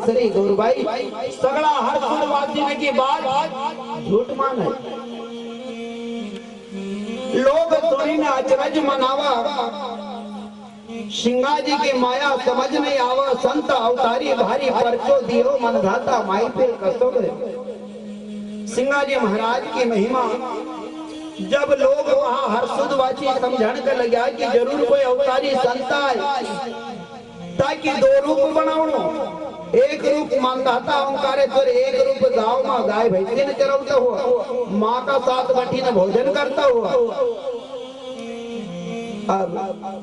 सरी गौरबाई सगड़ा हर सुर वाचने की बात झूठ माने। लोग सुनी ने अचरज मनावा, सिंगा जी की माया समझ नहीं आवा। संत अवतारी भारी परचो दियो मन धाता माई पे कसो गए। सिंगा जी महाराज की महिमा जब लोग वहां हर्षुदवाची समझण कर लग्या कि जरूर कोई अवतारी संत आए ताकि दो रूप बनावणो। एक रूप मानदाता ओंकारेश्वर, एक रूप गांव में गाय भैंसी ने चरवता हुआ, माँ का साथ बैठी ने भोजन करता हुआ। अब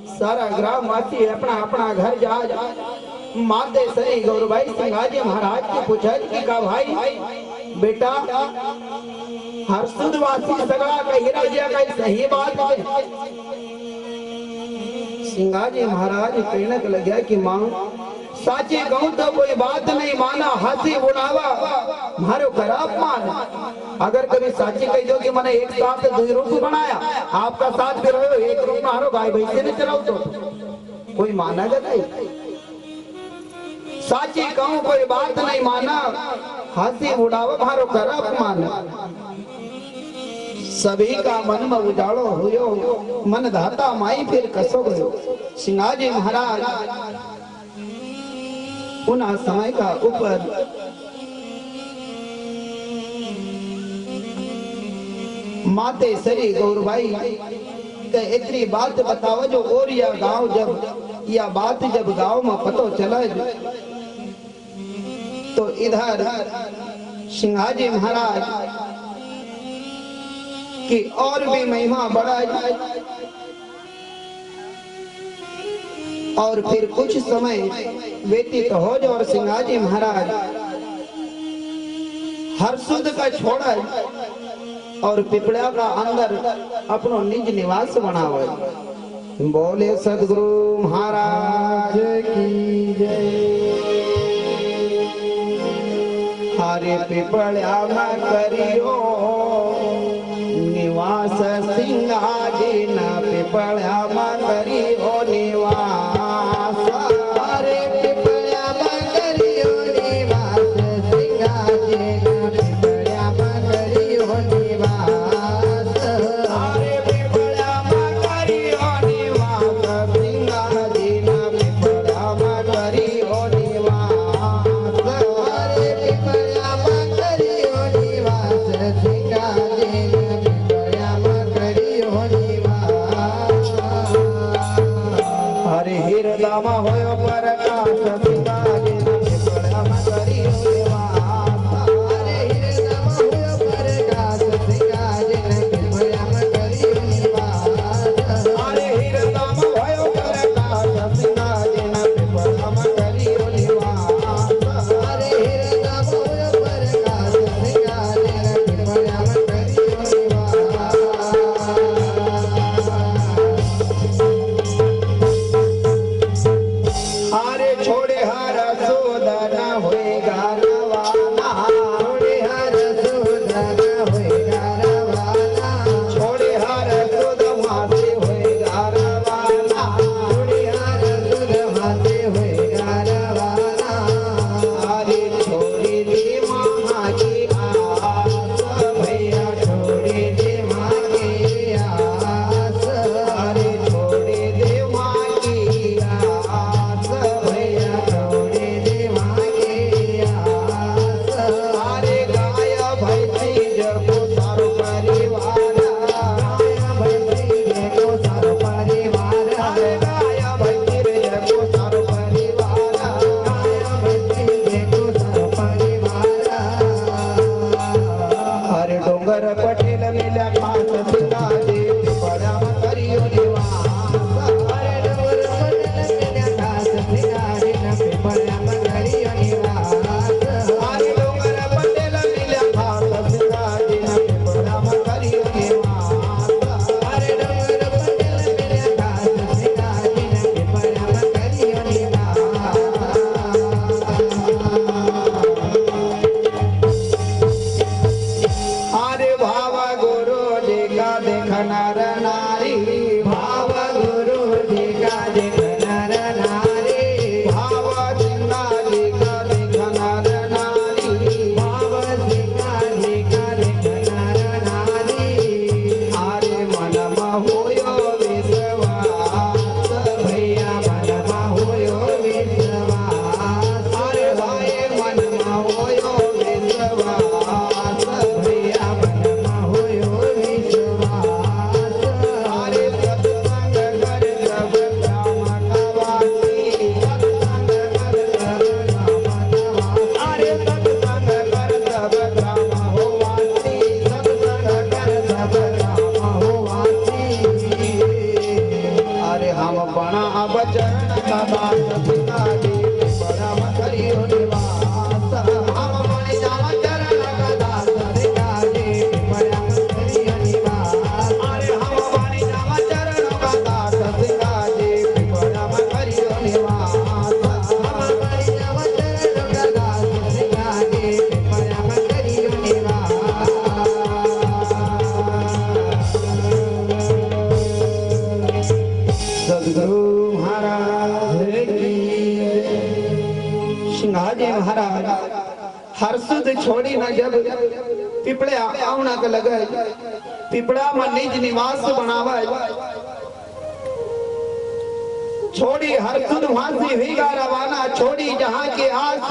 सारा ग्राम वासी अपना अपना घर जा माते सरी गौरबाई सिंगाजी महाराज की पूछा कि का भाई बेटा हर्षुदवासी सगड़ा कही राजा का सही बात है। सिंगाजी महाराज कहने लगे कि मां साची कहूं तो कोई बात नहीं माना, हंसी उड़ावा मारो खराब मान। अगर कभी साची कह दो कि मैंने एक साथ दो रूप बनाया, आपका साथ भी रहो एक रूप मारो गाय भैंसी ने चलाओ तो कोई मानेगा नहीं। साची कहूं कोई बात नहीं माना, हंसी उड़ावा मारो खराब मान। सभी का मन में उजाड़ो हुयो, मन धाता माई फिर कसो गयो। सिंगाजी महाराज उन समय का ऊपर माते सरी गौरबाई ते इतनी बात बताओ जो और या गांव जब या बात जब गांव में पतो चला तो इधर सिंगाजी महाराज की और भी महिमा बढ़ा जाए। और फिर कुछ समय व्यतीत हो जाए और सिंगाजी महाराज हर्षुद का छोड़ा और पिपड़ा का अंदर अपनो निज निवास बनावे। बोले सदगुरु महाराज की जय। हरे पिपड़ा में करियो निवास सिंगाजी न पिपड़ा में करियो निवास। हरे पिपड़ा में करियो निवास सिंगाजी न पिपड़ा में करियो निवास। हरे पिपड़ा में करियो निवास सिंगाजी न पिपड़ा में करियो निवास। हरे पिपड़ा में करियो निवास सिंगाजी न पिपड़ा में करियो निवास। सिंहाजी महाराज हर्षद छोड़ी न जब पिपड़े आउना के लगे पिपड़ा में निज निवास बनावे छोड़ी हर्षद वहां से हुई गा रवाना छोड़ी जहां के आस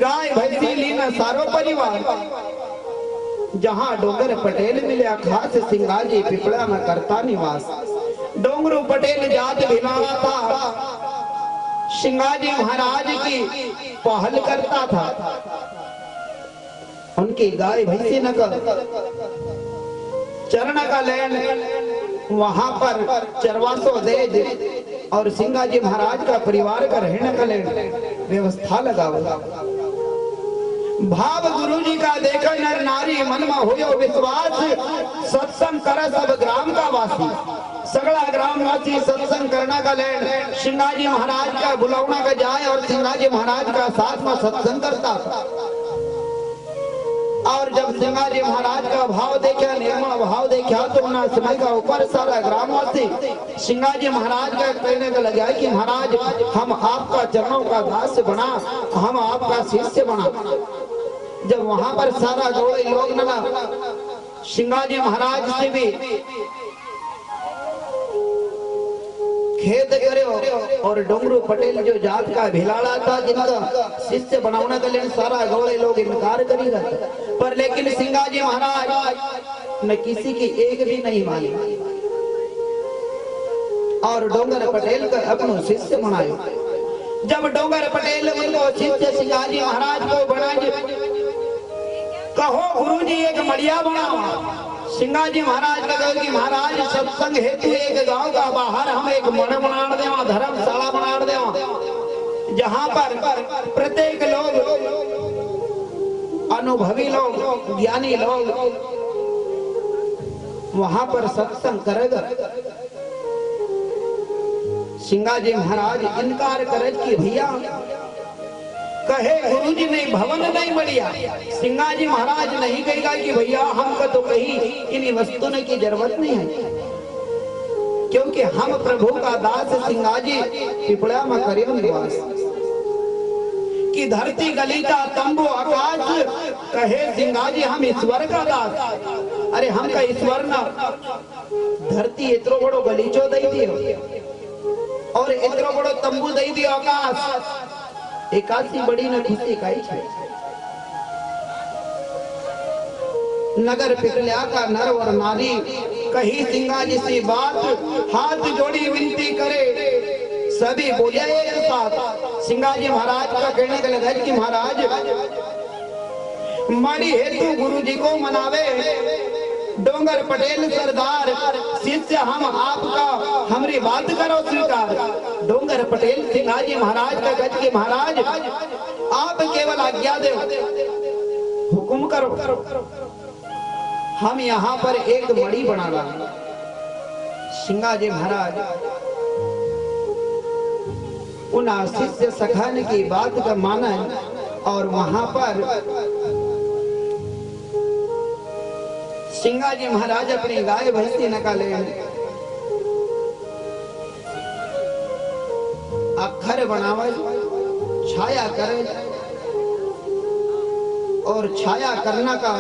गाय भैंसी लीना सारो परिवार जहां डोंगर पटेल मिले खास सिंगाजी पिपड़ा में करता निवास डोंगरू पटेल जात भिलावा था सिंगाजी महाराज की पहल करता था उनकी गाय भैंसी नगर चरण का लैंड वहां पर चरवासो दे और सिंगाजी महाराज का परिवार का रहने का लैंड व्यवस्था लगा हुआ भाव गुरु जी का देखा नर नारी मन में हो विश्वास सत्संग कर सब ग्राम का वासी सगला ग्रामवासी सत्संग करना का लैंड सिंगाजी महाराज का बुलावना का जाए और सिंगाजी महाराज का साथ में सत्संग करता और जब सिंगाजी महाराज का भाव देखा निर्मल भाव देखा तो ना समय का ऊपर सारा ग्रामवासी सिंगाजी महाराज का कहने का लगा कि महाराज हम आपका चरणों का दास बना हम आपका शिष्य बना जब वहां पर सारा गौड़े लोग ना सिंगाजी महाराज से भी खेद करे और डोंगरू पटेल जो जात का भिलाड़ा था जिनका शिष्य बनाने के लिए सारा गौड़े लोग इनकार करेगा पर लेकिन सिंगाजी महाराज ने किसी की एक भी नहीं मानी और डोंगर पटेल का अपना शिष्य बनाया जब डोंगर पटेल उनको शिष्य सिंगाजी महाराज को बना कहो गुरुजी एक मड़िया बनाओ सिंगाजी महाराज का कहो कि महाराज सत्संग हेतु एक गांव का बाहर हम एक मन बना देवा धर्मशाला बना देवा जहां पर प्रत्येक लोग अनुभवी लोग ज्ञानी लोग वहां पर सत्संग करेगा सिंगाजी महाराज इनकार करे कि भैया कहे गुरुजी नहीं भवन नहीं बढ़िया सिंगाजी महाराज नहीं कहेगा कि भैया हमको तो कहीं इन वस्तुओं की जरूरत नहीं है क्योंकि हम प्रभु का दास सिंगाजी पिपड़ा में करे निवास कि धरती गलीचा तंबू आकाश कहे सिंगाजी हम ईश्वर का दास अरे हम का ईश्वर ना धरती इतरो बड़ो गलीचो दे दियो और इतरो बड़ो तंबू दे दियो आकाश एकासी बड़ी न खुशी काई छे नगर पिपल्या का नर और नारी कही सिंगाजी से बात हाथ जोड़ी विनती करे सभी बोले एक साथ सिंगाजी महाराज का कहने का लगा कि महाराज मणि हेतु गुरु जी को मनावे डोंगर पटेल सरदार शिष्य हम आपका हमारी बात करो स्वीकार डोंगर पटेल सिंगाजी महाराज का गज के महाराज आप केवल आज्ञा दो हुक्म करो हम यहाँ पर एक मणि बना रहा सिंगाजी महाराज उन शिष्य सखाने की बात का माना और वहां पर सिंगाजी महाराज अपनी गाय भैंसी निकाले अक्षर बनावे छाया करे और छाया करना का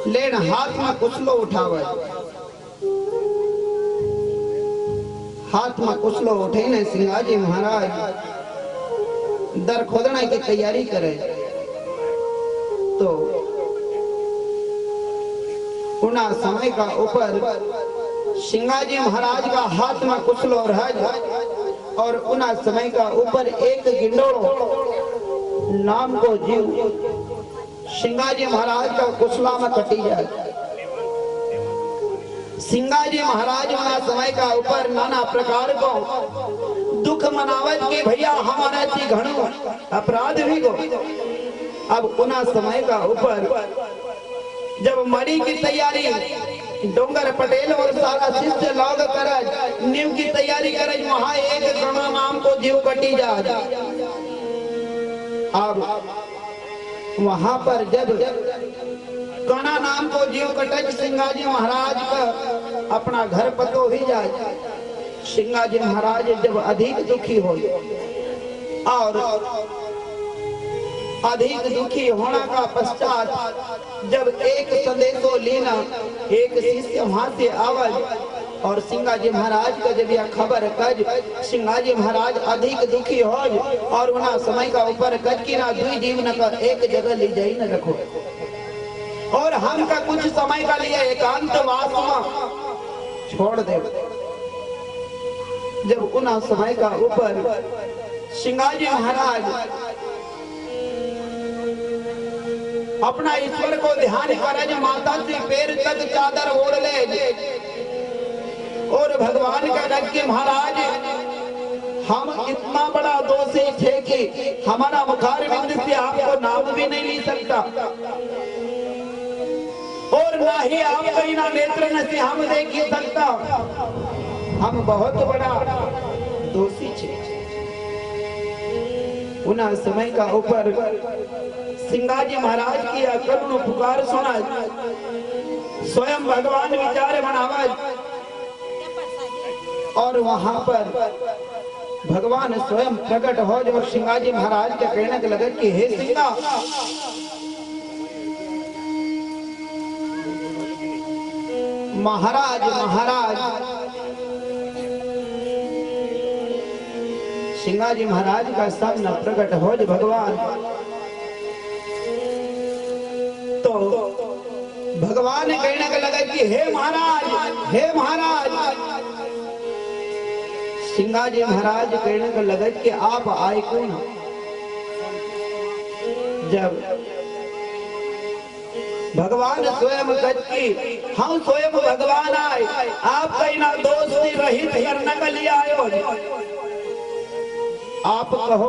लेन हाथ में कुचलो उठावे हाथ में कुचलो उठे ने सिंगाजी महाराज दर खोदने की तैयारी करे तो उना समय का ऊपर सिंगाजी महाराज का हाथ में कुचलो रह और उना समय का ऊपर एक गिंडोड़ो नाम को जीव सिंगाजी महाराज का कुचला में कटी जाए सिंगाजी महाराज उना समय का ऊपर नाना प्रकार को दुख मनावत के भैया हमारा ची घणो अपराध भी गो अब उना समय का ऊपर जब मणि की तैयारी डोंगर पटेल और सारा शिष्य लोग कर नीम की तैयारी करे वहां एक गणा नाम को जीव कटी जा अब वहां पर जब गणा नाम को जीव कटक सिंगाजी महाराज का अपना घर पतो ही जाए सिंगाजी महाराज जब अधिक दुखी हो और अधिक दुखी होने का पश्चात जब एक संदेशो लेना एक शिष्य वहां से आवाज और सिंगाजी महाराज का जब यह खबर कज सिंगाजी महाराज अधिक दुखी हो और उना समय का ऊपर कज की ना दुई जीवन का एक जगह ले जाई न रखो और हम का कुछ समय का लिए एकांतवास में छोड़ दे। जब उना समय का ऊपर सिंगाजी महाराज अपना ईश्वर को ध्यान कर माता से पैर तक चादर ओढ़ ले और भगवान का रख के महाराज हम इतना बड़ा दोषी थे कि हमारा मुखारविंद से आपको नाम भी नहीं ली सकता और ना ही आपका ना नेत्र न से हम देख ही सकता। हम बहुत बड़ा दोषी थे। उना समय का ऊपर सिंगाजी महाराज की करुण पुकार सुना स्वयं भगवान विचार बनावाज और वहां पर भगवान स्वयं प्रकट हो जब सिंगाजी महाराज के कहने के लगे कि हे सिंगा महाराज महाराज सिंगाजी महाराज का सामना प्रकट हो जो भगवान तो भगवान कहने के लगे कि हे महाराज सिंगाजी महाराज कहने को लगे कि आप आए कौन। जब भगवान स्वयं कहती हम स्वयं भगवान आए आप कहीं ना दोस्ती रहित करने के लिए आयो आप कहो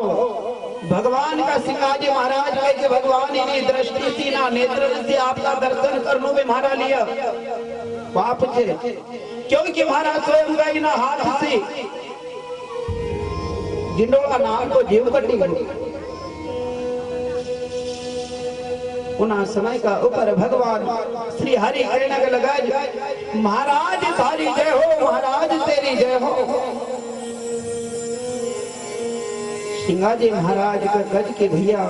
भगवान का सिंगाजी महाराज के भगवान इन्हीं दृष्टि से ना नेत्र से आपका दर्शन करने में मारा लिया पाप थे क्योंकि महाराज स्वयं गई ना हाथ से जिंडोला नाम को जीव कटी गई। उना समय का ऊपर भगवान श्री हरि कहने के लगा महाराज तारी जय हो महाराज तेरी जय हो। सिंगाजी महाराज का गज के भैया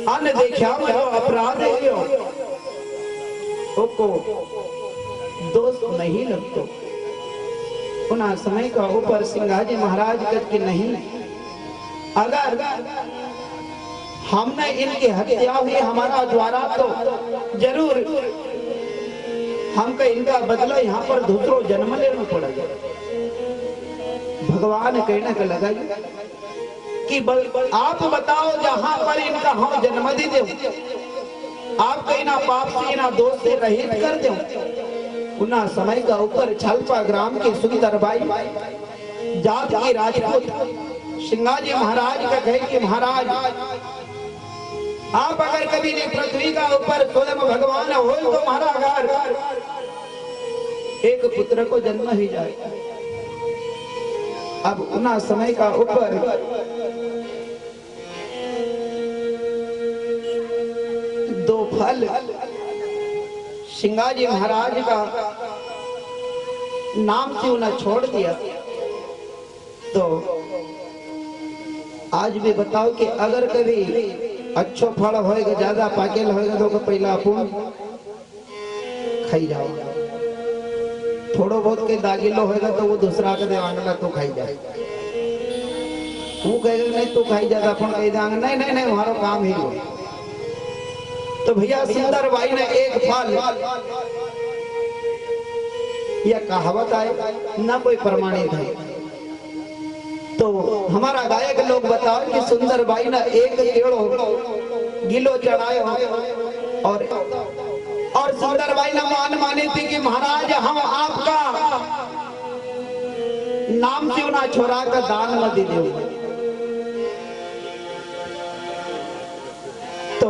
अन देखा मैं अपराध है को दोस्त नहीं लगतो। उना समय का ऊपर सिंगाजी महाराज गज के नहीं अगर हमने इनकी हत्या हुई हमारा द्वारा तो जरूर हमको इनका बदला यहाँ पर दूसरों जन्म लेना पड़ेगा। भगवान कहने का लगा कि आप बताओ जहां पर इनका हम जन्म दे दो आप कहीं ना पाप से ना दोष से रहित कर दो। उना समय का ऊपर छलपा ग्राम की सुंदर बाई जात की राजपूत सिंगाजी महाराज का कहे कि महाराज आप अगर कभी ने पृथ्वी का ऊपर स्वयं भगवान हो तो महाराज एक पुत्र को जन्म ही जाए। अब उना समय का ऊपर दो फल सिंगाजी महाराज का नाम से उन्हें छोड़ दिया। तो आज भी बताओ कि अगर कभी अच्छो फल होएगा ज्यादा पाकेल होएगा तो पहला अपन खाई जाओ थोड़ो बहुत के दागिलो होएगा तो वो दूसरा के देवांगला तो खाई जाए वो कहेगा नहीं तो खाई जाता अपन कह देंगे नहीं नहीं नहीं हमारा काम ही हो। तो भैया सुंदर बाई ने एक फल यह कहावत है ना कोई प्रमाणित है। तो हमारा गायक लोग बताओ कि सुंदर बाई ने एक टेढ़ो गिलो चढ़ायो और सुंदर बाई ने मान मानी थी कि महाराज हम आपका नाम क्यों ना छोरा का दान न दे दो। तो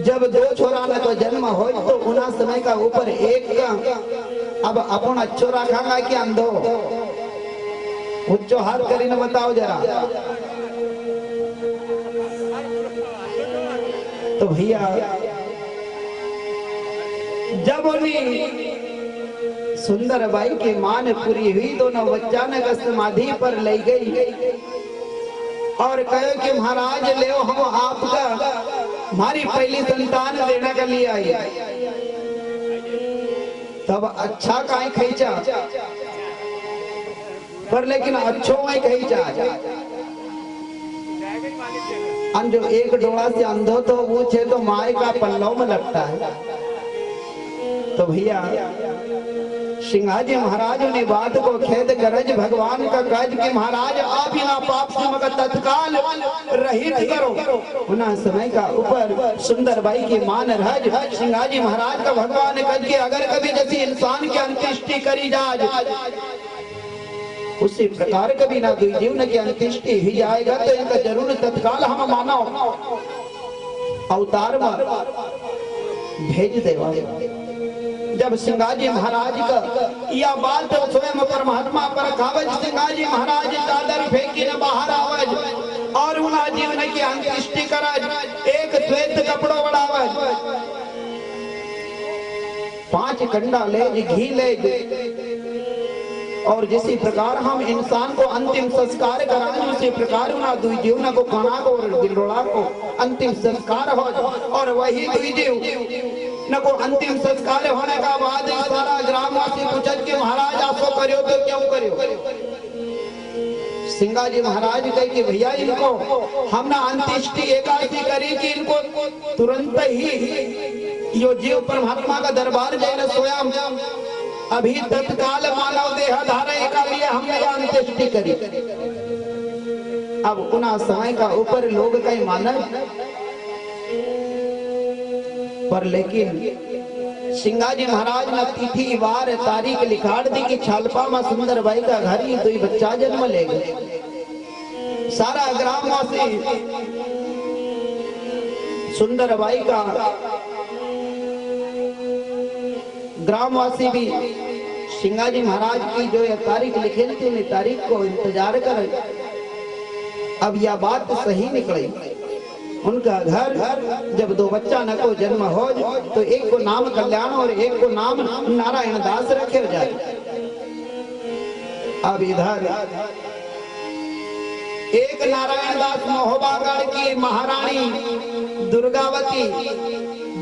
जब दो छोरा में तो जन्म हो तो उना समय का ऊपर एक का अब अपन अच्छो रखागा कि अंधो उच्चो हाथ करीने बताओ जरा। तो भैया जब उन्हीं सुंदर बाई की मान पूरी हुई, दोनों बच्चा ने समाधि पर ले गई और कहे कि महाराज ले हम आपका हमारी पहली संतान देने के लिए आई। तब अच्छा काहे खींचा पर लेकिन अच्छो में खींचा। जो एक डोला से अंधो तो वो छे तो माए का पल्लव में लगता है। तो भैया सिंहाजी महाराज ने बात को खेद गरज भगवान का कज कि महाराज आप यहाँ पाप से मगर तत्काल रहित करो। उना समय का ऊपर सुंदर बाई की मान रज सिंहाजी महाराज का भगवान कज के अगर कभी जैसी इंसान की अंत्येष्टि करी जाए उसी प्रकार कभी ना दुई जीवन की अंत्येष्टि ही जाएगा तो इनका जरूर तत्काल हम मानो अवतार में भेज देवा। जब सिंहाजी महाराज का यह बात स्वयं परमात्मा पर कावज सिंहाजी महाराज चादर फेंकी न बाहर आवज और उना जीवन की अंत्येष्टि करज एक श्वेत कपड़ो बढ़ावज 5 कंडा ले घी ले और जिसी प्रकार हम इंसान को अंतिम संस्कार कराएं उसी प्रकार उना दुई जीवन को खाना को और गिलोड़ा को अंतिम संस्कार हो और वही दुई जीव न को अंतिम संस्कार होने का बाद सारा ग्रामवासी पूछत के महाराज आपको करियो तो क्यों करियो। सिंहाजी महाराज कहे कि भैया इनको हमने अंत्येष्टि एकादशी करी कि इनको तुरंत ही यो जीव परमात्मा का दरबार जाए स्वयं अभी तत्काल मानव देह धारण का लिए हमने अंत्येष्टि करी। अब उना समय का ऊपर लोग कई मानव पर लेकिन सिंहाजी महाराज ने तिथि वार तारीख लिखाड़ दी कि छालपा में सुंदर बाई का घर ही तो बच्चा जन्म ले गए। सारा ग्रामवासी सुंदर बाई का ग्रामवासी भी सिंहाजी महाराज की जो यह तारीख लिखे थी तारीख को इंतजार कर। अब यह बात सही निकली उनका घर जब 2 बच्चा न को जन्म हो तो एक को नाम कल्याण और एक को नाम नारायण दास रखे जाए। अब इधर एक नारायण दास महोबागढ़ की महारानी दुर्गावती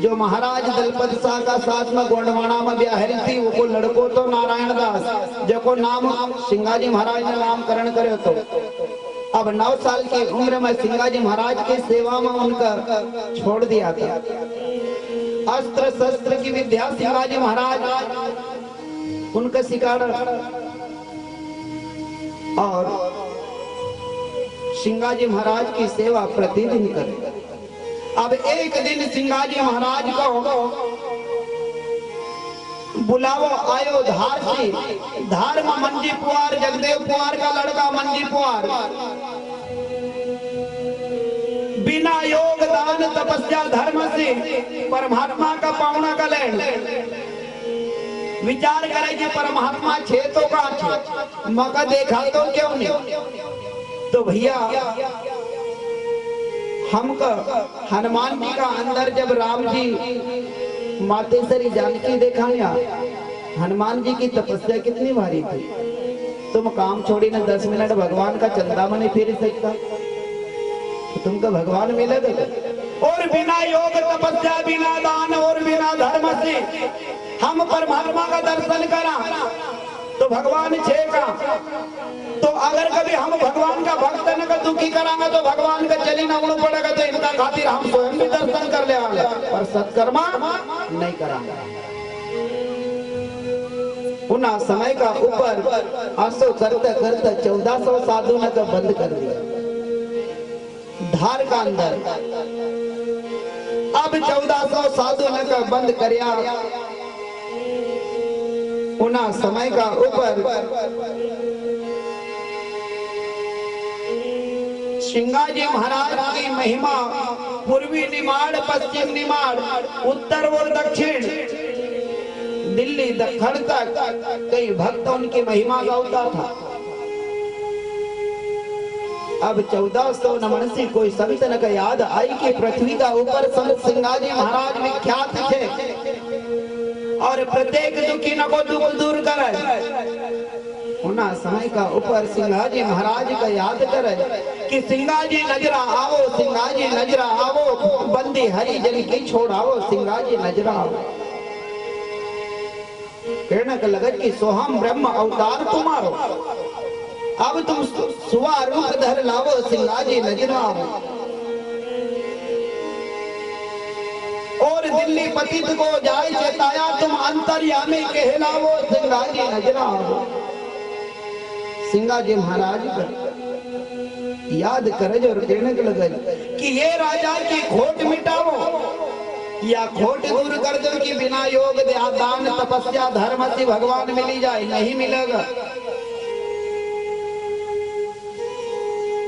जो महाराज दलपत शाह का साथ में गोंडवाना में ब्याहरी थी वो लड़को तो नारायण दास जो को नाम सिंहाजी महाराज ने नामकरण करे। तो अब 9 साल की उम्र में सिंहाजी महाराज की सेवा में उनका छोड़ दिया था। अस्त्र शस्त्र की विद्या सिंहाजी महाराज उनका सिखाड़ा और सिंहाजी महाराज की सेवा प्रतिदिन करे। अब एक दिन सिंहाजी महाराज को बुलावो आयो धार से। धार में मंजी पुआर जगदेव पुआर का लड़का मंजी पुआर बिना योग दान तपस्या धर्म से परमात्मा का पावना का लेन विचार करे कि परमात्मा छे तो का मौका देखा तो क्यों नहीं। तो भैया हमका हनुमान जी का अंदर जब राम जी मातेश्वरी जानकी देखाया हनुमान जी की तपस्या कितनी भारी थी। तुम काम छोड़ी ना 10 मिनट भगवान का चंदा में नहीं फेर सकता तो तुमको भगवान मिलेगा। और बिना योग तपस्या बिना दान और बिना धर्म से हम परमात्मा का दर्शन करा तो भगवान छेगा। तो अगर कभी हम भगवान का भक्त न का दुखी करांगे तो भगवान का चली न उड़ पड़ेगा। तो इनका खातिर हम स्वयं भी दर्शन कर ले आगे पर सत्कर्मा नहीं करांगे। उना समय का ऊपर असो करते करते 1400 साधु ने तो बंद कर दिया धार का अंदर। अब 1400 साधु ने तो बंद करिया। उना समय का ऊपर सिंहाजी महाराज की महिमा पूर्वी निमाड़ पश्चिम निमाड़ उत्तर और दक्षिण दिल्ली दक्षिण तक कई भक्त उनकी महिमा गाता था। अब 1400 नमन से कोई संत न का याद आई कि पृथ्वी का ऊपर संत सिंहाजी महाराज विख्यात थे और प्रत्येक दुखी न को दुख दूर करे। उना समय का ऊपर सिंगाजी महाराज का याद करे कि सिंगाजी नजरा आओ, सिंगाजी नजरा आओ, बंदी हरिजन की छोड़ाओ, सिंगाजी नजरा आओ। कहने का लगत कि सोहम ब्रह्म अवतार तुम्हारो, अब तुम सुवा रूप धर लावो, सिंगाजी नजरा आओ। और दिल्ली पतित को जाय चेताया, तुम अंतर्यामी कहलावो, सिंगाजी नजरा आओ। सिंगाजी महाराज का याद करे और कहने के लगे कि ये राजा की खोट मिटावो या खोट दूर कर दो कि बिना योग दान तपस्या धर्म से भगवान मिली जाए, नहीं मिलेगा।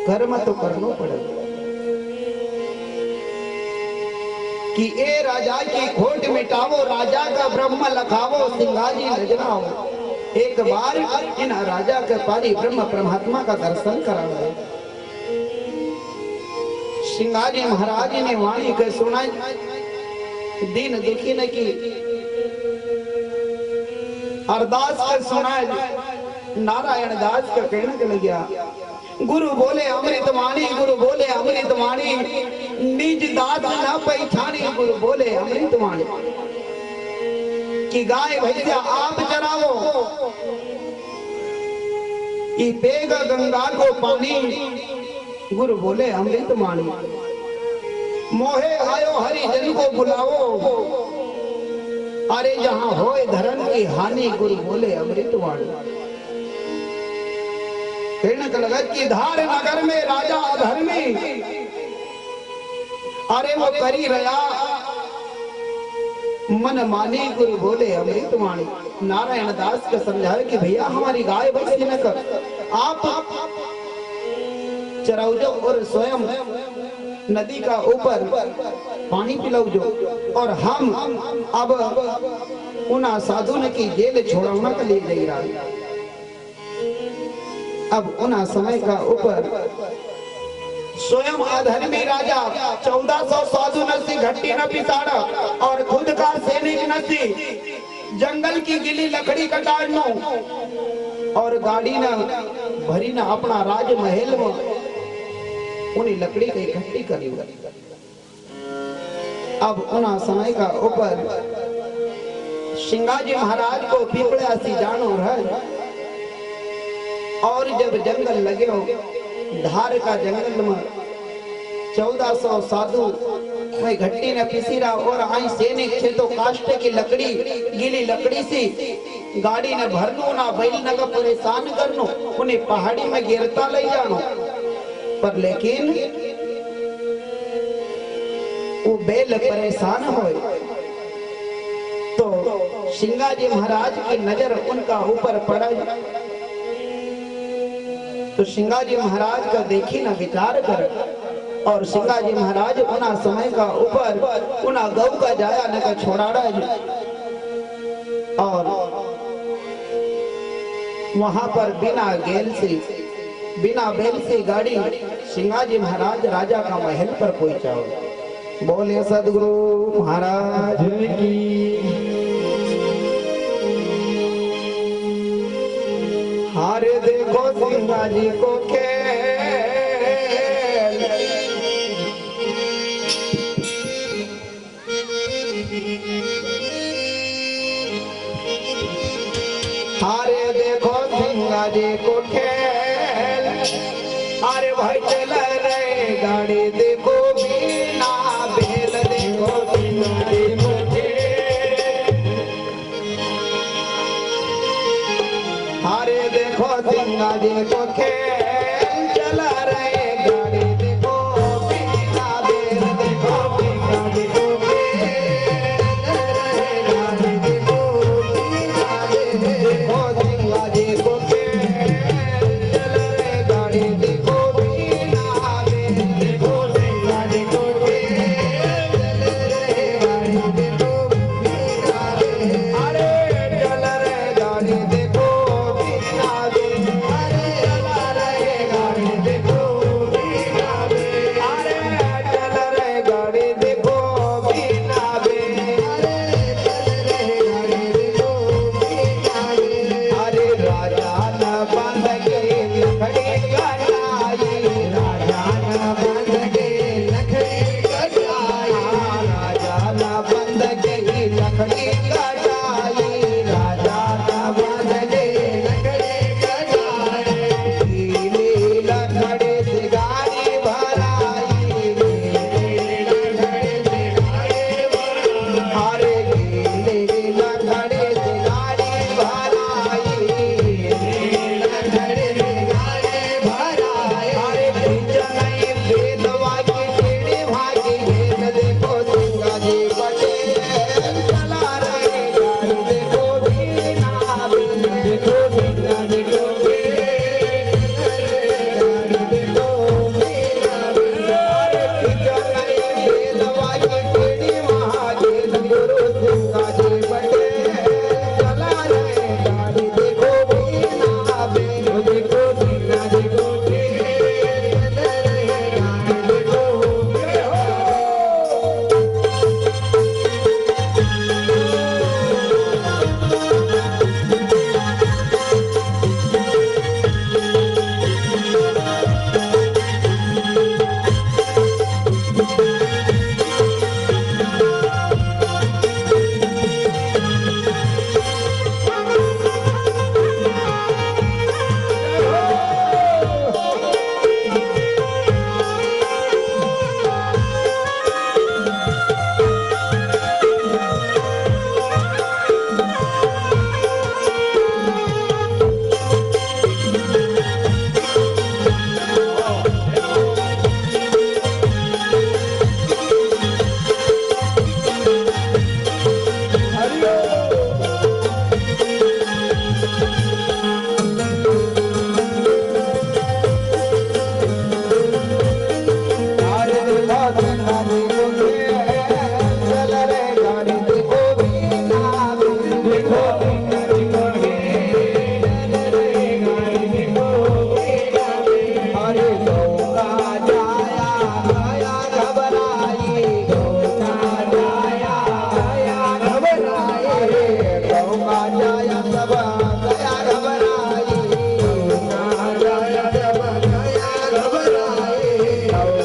कर्म तो करना पड़ेगा कि ए राजा की खोट मिटावो, राजा का ब्रह्म लखावो, सिंगाजी नजराओ। एक बार इन राजा के पारी ब्रह्म परमात्मा का दर्शन कराओ। सिंगाजी महाराज ने वाणी के सुनाई, दीन दुखी ने की अरदास कर सुनाई। नारायण दास का कहने के लगा, गुरु बोले अमृत वाणी, गुरु बोले अमृत वाणी, निज दास न पहचानी, गुरु बोले अमृत वाणी। कि गाय भैया आप चरावो, ई पेग गंगा को पानी, गुरु बोले अमृत वाणी। मोहे आयो हरिजन को बुलावो, अरे जहां होए धर्म की हानि, गुरु बोले अमृत वाणी। कहने का लगा कि धार नगर में राजा अधर्मी, अरे वो करी रहा मन मानी, गुरु बोले अमृत वाणी। नारायण दास का समझाए कि भैया हमारी गाय भैंसी न कर, आप चराओ जो और स्वयं नदी का ऊपर पानी पिलाओ जो, और हम अब उन साधु ने की जेल छोड़ाना के लिए जा रहा है। अब उन समय का ऊपर स्वयं अधर्मी राजा 1400 साधु नसी घट्टी न पिसाड़ा और खुद का सैनिक नसी जंगल की गिली लकड़ी कटाड़नो और गाड़ी न भरी न अपना राजमहल में उन्हें लकड़ी की इकट्ठी करी। अब उन समय का ऊपर सिंगाजी महाराज को पीपड़ा सी जानो रहा, और जब जंगल लगे हो धार का जंगल में 1400 साधु वही घट्टी ने पिसी रहा और आई सैनिक छे तो काष्टे की लकड़ी गीली लकड़ी सी गाड़ी ने भरनो ना बैल न का परेशान करनो, उन्हें पहाड़ी में गिरता ले जानो। पर लेकिन वो बैल परेशान हो तो सिंगाजी महाराज की नजर उनका ऊपर पड़ा। तो सिंगाजी महाराज का देखी ना विचार कर, और सिंगाजी महाराज उना समय का ऊपर उना गौ का जाया न का छोड़ाड़ा, और वहां पर बिना बैल से गाड़ी सिंगाजी महाराज राजा का महल पर पहुंचा। बोले सदगुरु महाराज की। हारे देखो सिंगाजी को खेल, हारे देखो सिंगाजी को खेल, अरे भाई चल रे गाड़ी देखो बिना बेल, देखो सिंगाजी को खेल, हारे देखो सिंगाजी को खेल, चल रे गाड़ी देखो बिना बेल, देखो सिंगाजी को खेल, गाड़ी देखो बिना बेल, देखो सिंगाजी को खेल, चल रे गाड़ी देखो बिना बेल, देखो सिंगाजी को खेल, चल रे गाड़ी देखो बिना बेल, अरे चल रे गाड़ी देखो बिना बेल, अरे चल रे गाड़ी देखो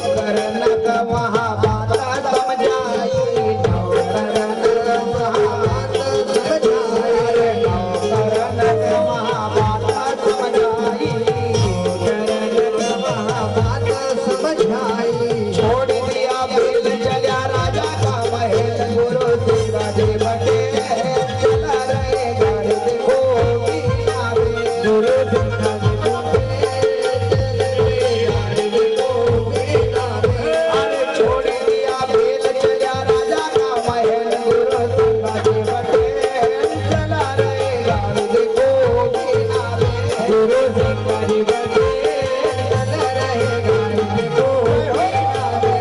नौकर न वहाँ बात समझाई, नौकर न वहाँ बात समझाई, नौकर न वहाँ बात समझाई, नौकर न वहाँ बात समझाई। छोड़ दिया बेल चला राजा का महल, गुरु शिवाजी बटेल चला रहे घर देखो किनारे, गुरु शिवाजी छोड़ दिया बेल चला राजा का महल, गुरु शिवाजी बटेल चला रहे घर देखो किनारे, गुरु शिवाजी बटेल चला रहे घर देखो किनारे।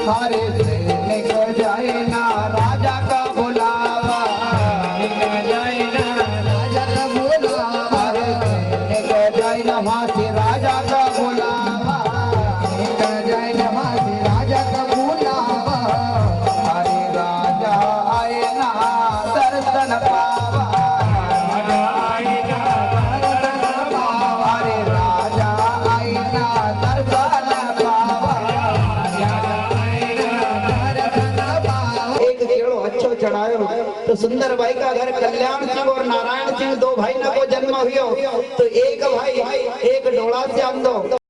हरे सैनिक जाए ना राजा का बुलावा, जाए ना राजा का बुलावा, हरे सैनिक जाए ना वहाँ से राजा का बुलावा, जाए ना वहाँ से राजा का बुलावा, हरे राजा आए ना दर्शन पावा, आए ना दर्शन पावा, हरे राजा आए ना दर्शन पावा। एक केड़ो अच्छो चढ़ायो तो सुंदर भाई का घर कल्याण सिंह और नारायण सिंह दो भाई ना को जन्म हुयो, तो एक भाई एक ढोला से आंदो